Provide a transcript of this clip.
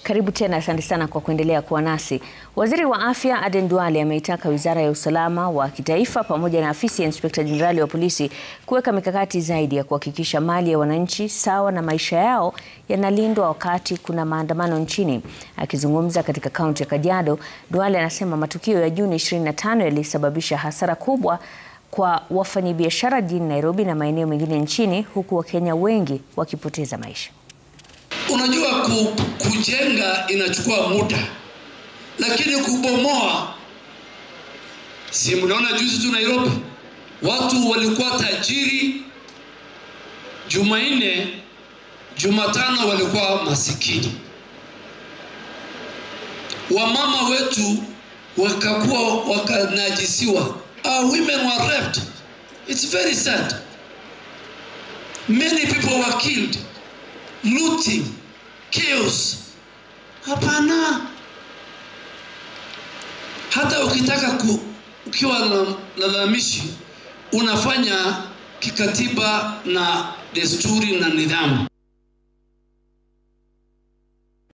Karibu tena, asante sana kwa kuendelea kuwa nasi. Waziri wa Afya Aden Duale ameitaka Wizara ya Usalama wa Kitaifa pamoja na Afisi ya Inspekta Jenerali wa Polisi kuweka mikakati zaidi ya kuhakikisha mali ya wananchi sawa na maisha yao yanalindwa wakati kuna maandamano nchini. Akizungumza katika kaunti ya Kajiado, Duale anasema matukio ya Juni 25 yalisababisha hasara kubwa kwa wafanyabiashara jijini Nairobi na maeneo mengine nchini, huku Wakenya wengi wakipoteza maisha. Unajua kujenga inachukua muda, lakini kubomoa, si mnaona juzi tu Nairobi watu walikuwa tajiri Jumanne, Jumatano walikuwa masikini. Wamama wetu wakanajisiwa. Our women were raped. It's very sad. Many people were killed. Looting, chaos. Hapana. Hata ukitaka ukiwa na lalamishi, unafanya kikatiba na desturi na nidhamu.